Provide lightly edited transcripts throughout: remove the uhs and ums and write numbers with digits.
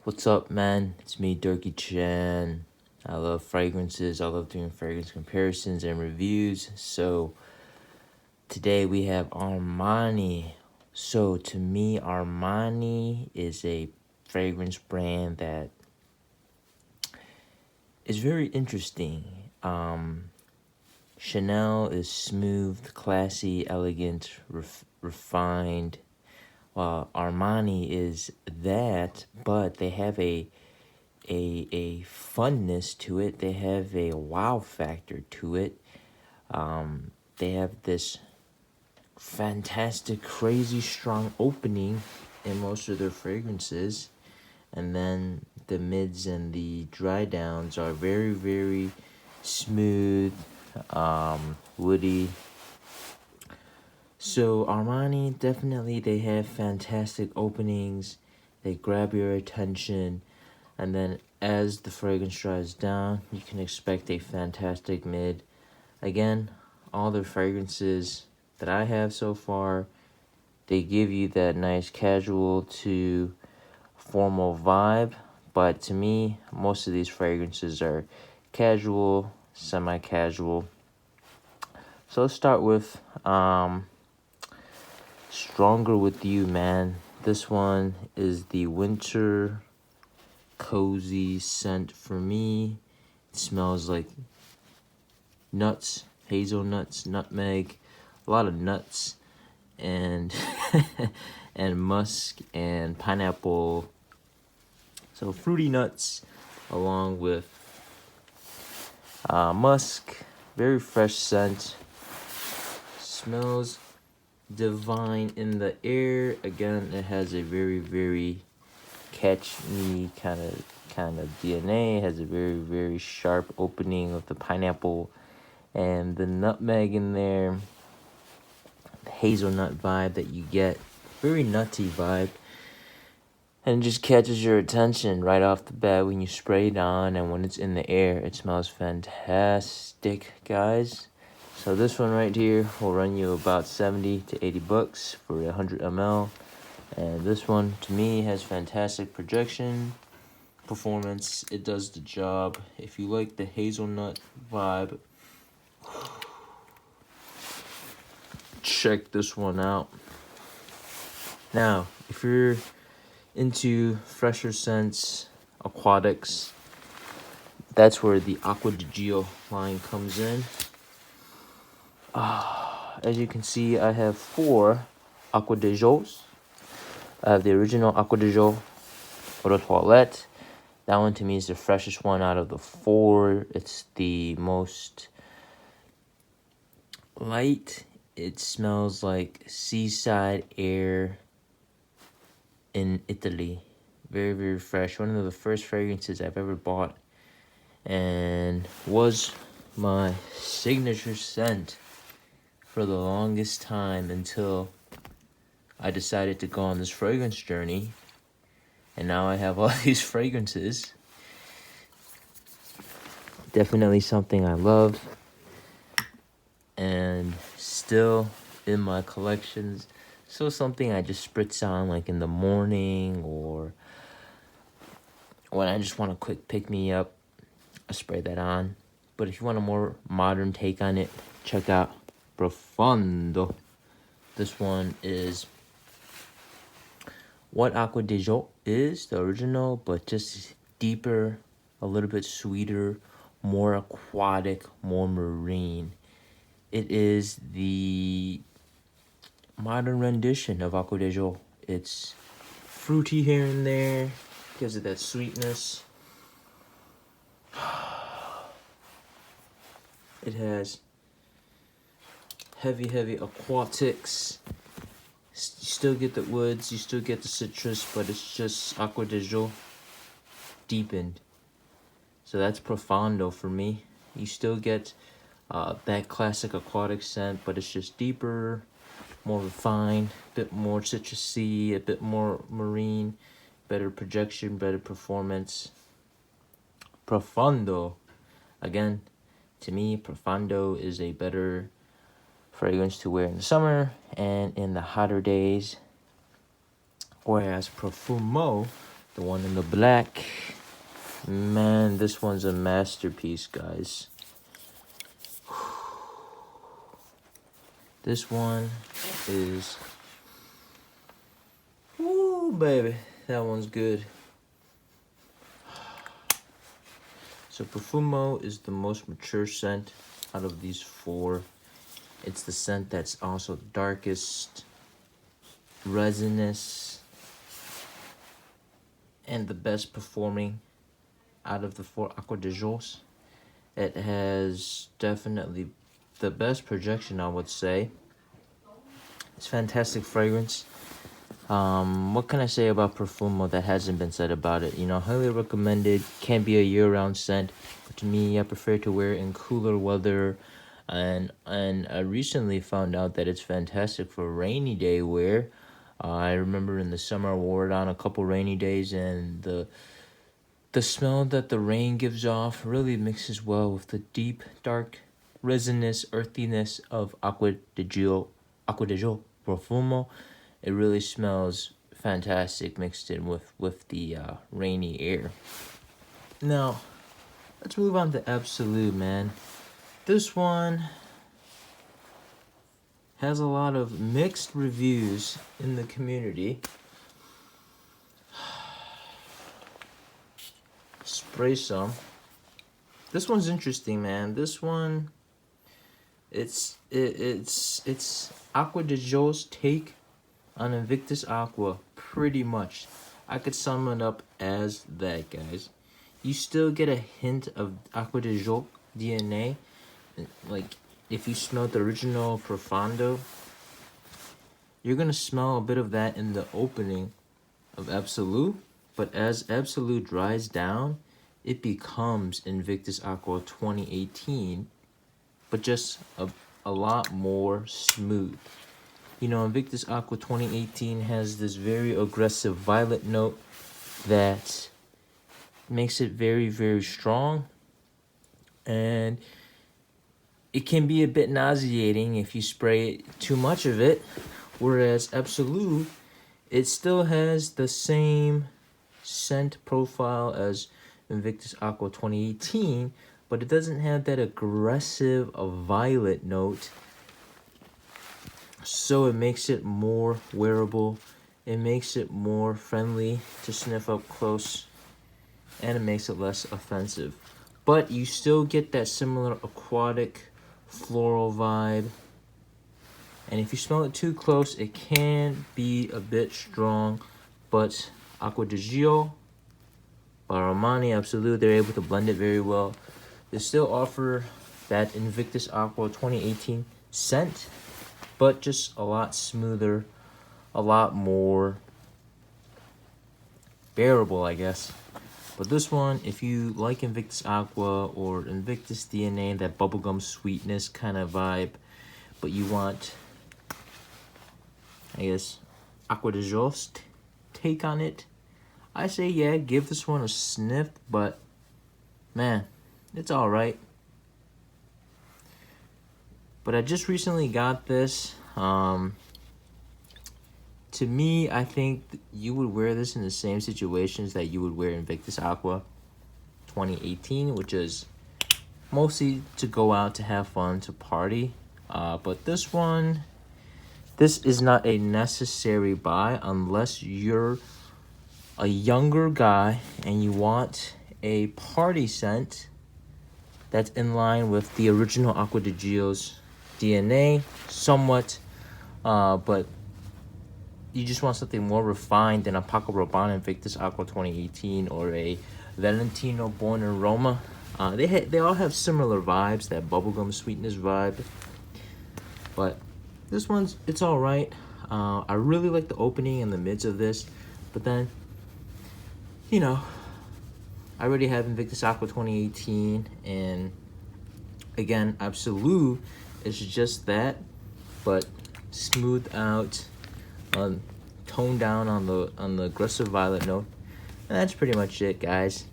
What's up, man? It's me, Durkee Chan. I love fragrances. I love doing fragrance comparisons and reviews. So today we have Armani. So to me, Armani is a fragrance brand that is very interesting. Chanel is smooth, classy, elegant, refined. Armani is that, but they have a funness to it. They have a wow factor to it. They have this fantastic, crazy strong opening in most of their fragrances, and then the mids and the dry downs are very, very smooth, woody. So Armani, definitely they have fantastic openings. They grab your attention. And then as the fragrance dries down, you can expect a fantastic mid. Again, all the fragrances that I have so far, they give you that nice casual to formal vibe. But to me, most of these fragrances are casual, semi-casual. So let's start with Stronger With You, man. This one is the winter cozy scent for me. It smells like nuts, hazelnuts, nutmeg, a lot of nuts, and and musk and pineapple. So fruity nuts along with musk. Very fresh scent. Smells divine in the air. Again, it has a very, very catch me kind of DNA. It has a very, very sharp opening of the pineapple and the nutmeg in there. The hazelnut vibe that you get, very nutty vibe, and it just catches your attention right off the bat when you spray it on, and when it's in the air, it smells fantastic, guys. So this one right here will run you about 70 to 80 bucks for 100 ml. And this one, to me, has fantastic projection, performance. It does the job. If you like the hazelnut vibe, check this one out. Now, if you're into fresher scents, aquatics, that's where the Acqua di Gio line comes in. As you can see, I have 4 Acqua di Gios. I have the original Acqua di Gio Eau de Toilette. That one to me is the freshest one out of the 4. It's the most light. It smells like seaside air in Italy. Very, very fresh. One of the first fragrances I've ever bought, and was my signature scent for the longest time until I decided to go on this fragrance journey. And now I have all these fragrances. Definitely something I love, and still in my collections. So something I just spritz on like in the morning, or when I just want a quick pick me up, I spray that on. But if you want a more modern take on it, check out Profondo. This one is what Acqua di Gio is, the original, but just deeper, a little bit sweeter, more aquatic, more marine. It is the modern rendition of Acqua di Gio. It's fruity here and there, gives it that sweetness. It has heavy, heavy aquatics. You still get the woods, you still get the citrus, but it's just Acqua di Gio deepened. So that's Profondo for me. You still get that classic aquatic scent, but it's just deeper, more refined, a bit more citrusy, a bit more marine, better projection, better performance. Profondo. Again, to me, Profondo is a better fragrance to wear in the summer and in the hotter days. Whereas Profumo The one in the black. Man, this one's a masterpiece, guys. This one is... Woo, baby. That one's good. So Profumo is the most mature scent out of these four. It's the scent that's also darkest, resinous, and the best performing out of the four Acqua di Gios. It has definitely the best projection, I would say. It's fantastic fragrance. What can I say about Profumo that hasn't been said about it? You know, highly recommended. Can be a year-round scent, but to me, I prefer to wear it in cooler weather. And I recently found out that it's fantastic for rainy day wear. I remember in the summer I wore it on a couple rainy days, and the smell that the rain gives off really mixes well with the deep, dark, resinous, earthiness of Acqua di Gio Profumo. It really smells fantastic mixed in with the rainy air. Now, let's move on to Absolute, man. This one has a lot of mixed reviews in the community. Spray some. This one's interesting, man. This one, it's Acqua di Gio's take on Invictus Aqua, pretty much. I could sum it up as that, guys. You still get a hint of Acqua di Gio DNA. Like, if you smell the original Profondo, you're gonna smell a bit of that in the opening of Absolute. But as Absolute dries down, it becomes Invictus Aqua 2018, but just a lot more smooth. You know, Invictus Aqua 2018 has this very aggressive violet note that makes it very, very strong. And it can be a bit nauseating if you spray too much of it. Whereas Absolute, it still has the same scent profile as Invictus Aqua 2018, but it doesn't have that aggressive violet note. So it makes it more wearable. It makes it more friendly to sniff up close, and it makes it less offensive. But you still get that similar aquatic floral vibe. And if you smell it too close, it can be a bit strong. But Acqua di Gio, Armani, Absolute, they're able to blend it very well. They still offer that Invictus Aqua 2018 scent, but just a lot smoother, a lot more bearable, I guess. But this one, if you like Invictus Aqua or Invictus DNA, that bubblegum sweetness kind of vibe, but you want, I guess, Acqua di Gio's take on it, I say, yeah, give this one a sniff, but man, it's all right. But I just recently got this. To me, I think you would wear this in the same situations that you would wear Invictus Aqua 2018, which is mostly to go out to have fun, to party. But this one, this is not a necessary buy unless you're a younger guy and you want a party scent that's in line with the original Acqua di Gio's DNA, somewhat, but you just want something more refined than a Paco Rabanne Invictus Aqua 2018 or a Valentino Born Aroma. They all have similar vibes, that bubblegum sweetness vibe. But this one's, it's all right. I really like the opening and the mids of this, but then, you know, I already have Invictus Aqua 2018, and again, Absolute is just that, but smoothed out, toned down on the aggressive violet note, and that's pretty much it, guys.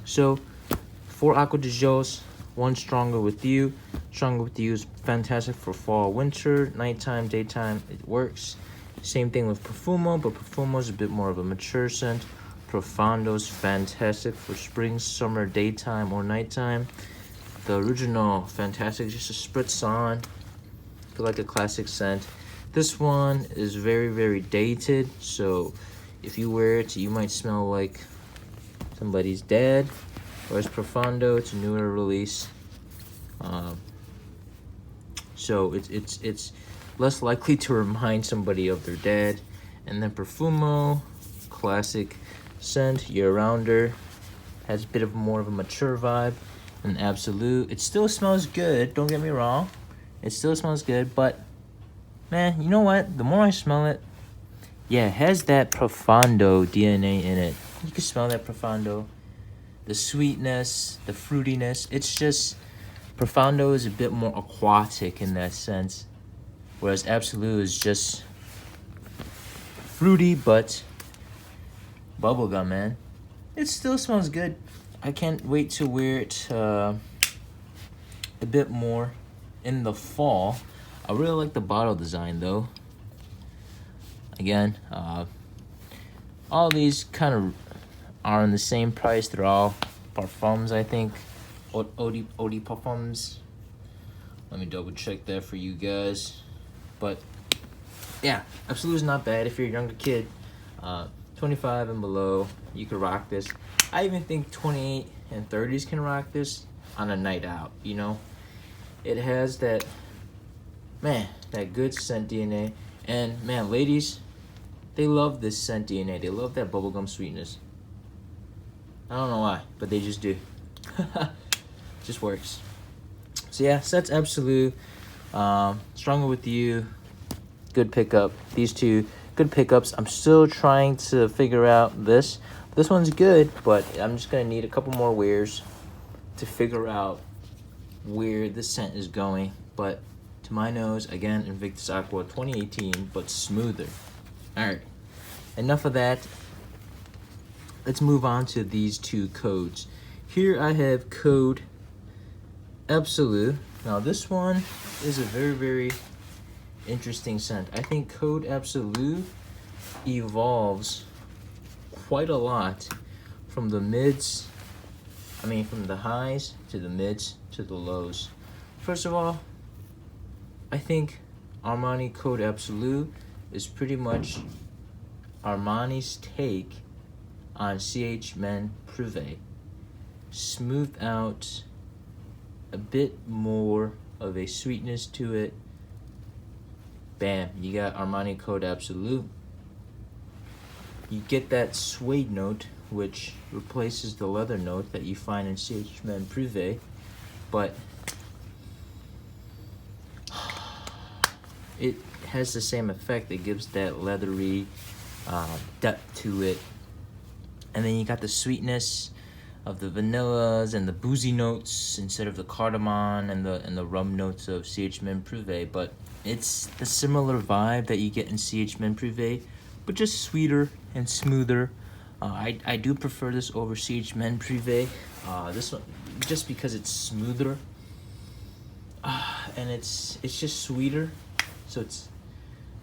So, 4 Acqua di Gios, 1 Stronger With You. Stronger With You is fantastic for fall, winter, nighttime, daytime. It works. Same thing with Profumo, but Profumo is a bit more of a mature scent. Profondo's fantastic for spring, summer, daytime, or nighttime. The original fantastic, just a spritz on. Feel like a classic scent. This one is very, very dated, so if you wear it, you might smell like somebody's dad. Whereas Profondo, it's a newer release, so it's less likely to remind somebody of their dad. And then Profumo, classic scent, year-rounder, has a bit of more of a mature vibe. And Absolute, it still smells good. Don't get me wrong, it still smells good, but man, you know what? The more I smell it, yeah, it has that Profondo DNA in it. You can smell that Profondo. The sweetness, the fruitiness. It's just, Profondo is a bit more aquatic in that sense. Whereas Absolute is just fruity, but bubblegum, man. It still smells good. I can't wait to wear it a bit more in the fall. I really like the bottle design though. Again, all these kind of are in the same price. They're all parfums, I think. Eau de parfums. Let me double check that for you guys. But yeah, Absolute is not bad if you're a younger kid. 25 and below, you could rock this. I even think 28 and 30s can rock this on a night out, you know? It has that, man, that good scent DNA. And man, ladies, they love this scent DNA. They love that bubblegum sweetness. I don't know why, but they just do. Just works. So yeah, so that's Absolute. Stronger With You, good pickup. These two, good pickups. I'm still trying to figure out this. This one's good, but I'm just gonna need a couple more wears to figure out where the scent is going. But to my nose, again, Invictus Aqua 2018, but smoother. All right, enough of that. Let's move on to these two codes. Here I have code Absolute. Now this one is a very, very interesting scent. I think code Absolute evolves quite a lot from the mids, from the highs to the mids to the lows. First of all, I think Armani Code Absolute is pretty much Armani's take on CH Men Privé. Smoothed out, a bit more of a sweetness to it. Bam, you got Armani Code Absolute. You get that suede note, which replaces the leather note that you find in CH Men Privé, but it has the same effect. It gives that leathery depth to it. And then you got the sweetness of the vanillas and the boozy notes instead of the cardamom and the rum notes of CH Men Privé. But it's the similar vibe that you get in CH Men Privé, but just sweeter and smoother. I do prefer this over CH Men Privé. This one, just because it's smoother, and it's just sweeter.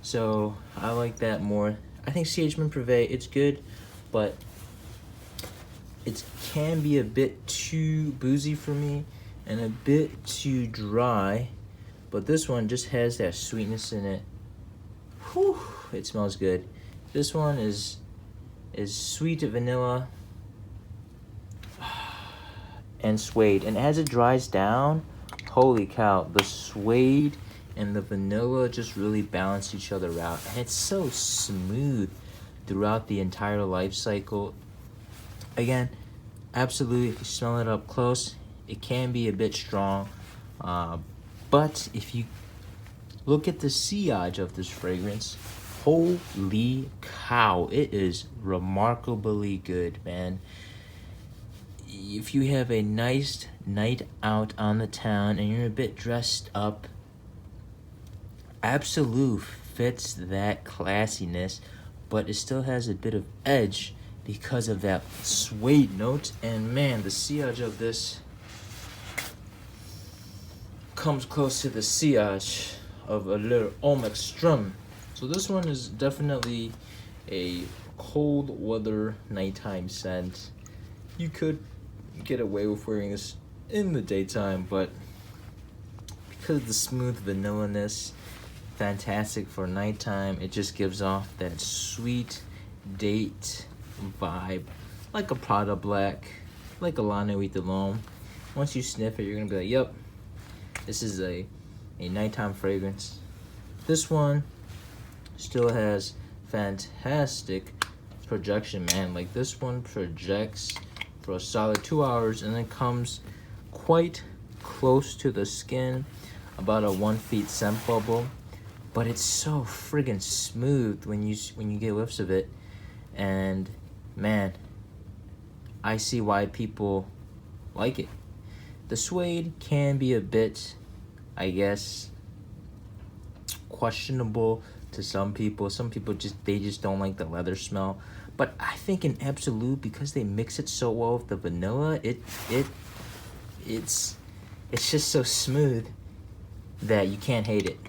So I like that more. I think CH Men Privé, it's good, but it can be a bit too boozy for me and a bit too dry. But this one just has that sweetness in it. Whew, it smells good. This one is sweet vanilla and suede. And as it dries down, holy cow, the suede and the vanilla just really balance each other out. And it's so smooth throughout the entire life cycle. Again, Absolute, if you smell it up close, it can be a bit strong. But if you look at the sillage of this fragrance, holy cow, it is remarkably good, man. If you have a nice night out on the town and you're a bit dressed up, Absolute fits that classiness, but it still has a bit of edge because of that suede note. And man, the sillage of this comes close to the sillage of a little Homme Extreme. So this one is definitely a cold weather nighttime scent. You could get away with wearing this in the daytime, but because of the smooth vanilla-ness, fantastic for nighttime. It just gives off that sweet date vibe, like a Prada Black, like a La Nuit de L'Homme. Once you sniff it, you're gonna be like, yep, this is a nighttime fragrance. This one still has fantastic projection, man. Like, this one projects for a solid 2 hours and then comes quite close to the skin, about a 1 feet scent bubble. But it's so friggin' smooth when you get whiffs of it. And man, I see why people like it. The suede can be a bit, I guess, questionable to some people. Some people just don't like the leather smell. But I think in Absolute, because they mix it so well with the vanilla, it's just so smooth that you can't hate it.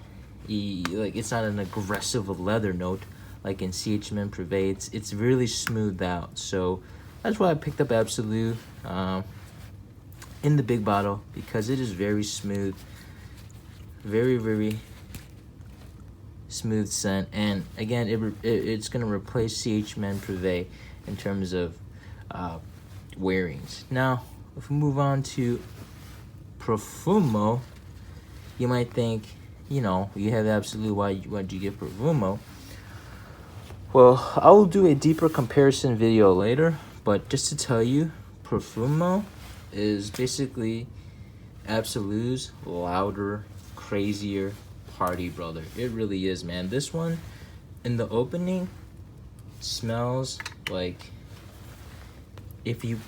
Like, it's not an aggressive leather note like in CH Men Privé. It's really smoothed out. So that's why I picked up Absolute in the big bottle, because it is very smooth, very, very smooth scent. And again, it's gonna replace CH Men Privé in terms of wearings. Now, if we move on to Profumo, you might think, you know, you have Absolute, why'd you get Profumo? Well, I will do a deeper comparison video later, but just to tell you, Profumo is basically Absolute's louder, crazier party brother. It really is, man. This one, in the opening, smells like if you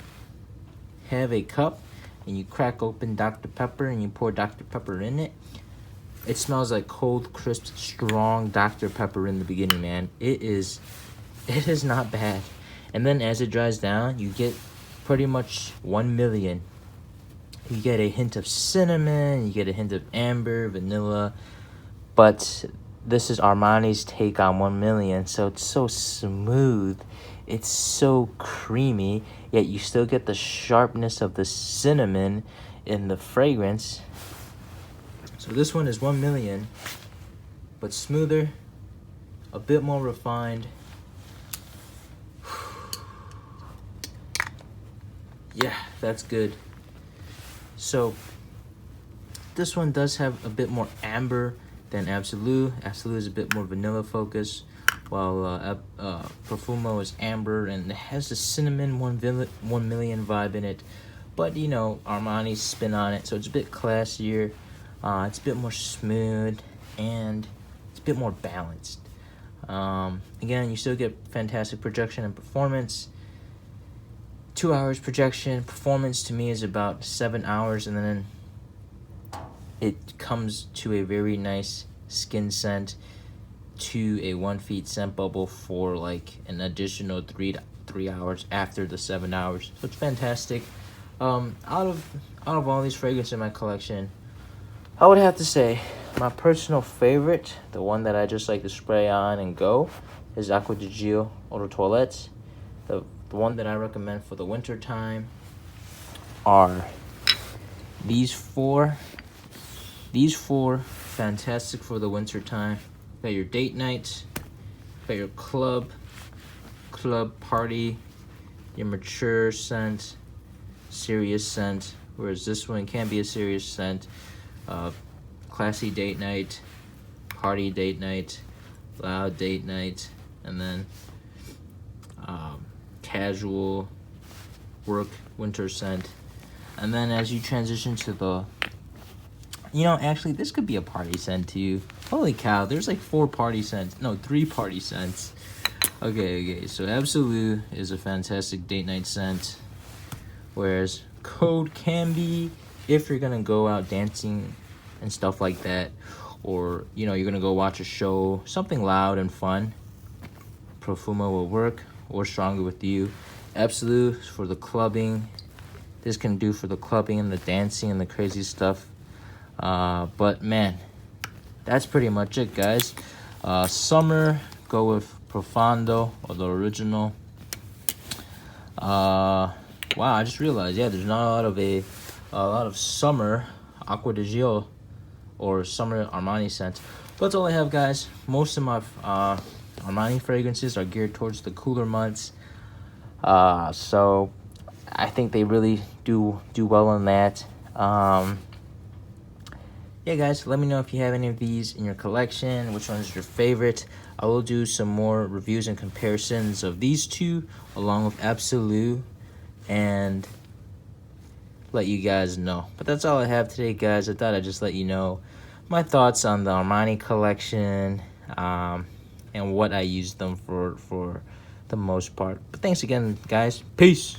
have a cup and you crack open Dr. Pepper and you pour Dr. Pepper in it. It smells like cold, crisp, strong Dr. Pepper in the beginning, man. It is not bad. And then as it dries down, you get pretty much 1 million. You get a hint of cinnamon, you get a hint of amber, vanilla. But this is Armani's take on 1 million, so it's so smooth. It's so creamy, yet you still get the sharpness of the cinnamon in the fragrance. So this one is 1 million, but smoother, a bit more refined. Yeah, that's good. So this one does have a bit more amber than Absolute. Absolute is a bit more vanilla focused, while Profumo is amber and it has the cinnamon 1 million vibe in it. But, you know, Armani's spin on it, so it's a bit classier. It's a bit more smooth, and it's a bit more balanced. Again, you still get fantastic projection and performance. 2 hours projection. Performance to me is about 7 hours, and then it comes to a very nice skin scent to a 1 feet scent bubble for like an additional 3 hours after the 7 hours. So it's fantastic. Out of all these fragrances in my collection, I would have to say my personal favorite, the one that I just like to spray on and go, is Acqua di Gio Eau de Toilette. The one that I recommend for the winter time are these four. These four, fantastic for the winter time. Got your date night, got your club party, your mature scent, serious scent, whereas this one can be a serious scent. Classy date night, party date night, loud date night, and then casual work winter scent. And then as you transition to the, you know, actually this could be a party scent too. Holy cow, there's like 3 party scents. Okay, so Absolute is a fantastic date night scent, whereas Code can be if you're gonna go out dancing and stuff like that, or, you know, you're gonna go watch a show, something loud and fun. Profumo will work, or Stronger With You. Absolute for the clubbing. This can do for the clubbing and the dancing and the crazy stuff. But man, that's pretty much it, guys. Summer, go with Profondo, or the original. Wow, I just realized, yeah, there's not a lot of summer Acqua di Gio or summer Armani scents. But that's all I have, guys. Most of my Armani fragrances are geared towards the cooler months. So I think they really do well on that. Yeah, guys, let me know if you have any of these in your collection. Which one is your favorite? I will do some more reviews and comparisons of these two along with Absolute and let you guys know. But that's all I have today, guys. I thought I'd just let you know my thoughts on the Armani collection and what I use them for the most part. But thanks again, guys. Peace.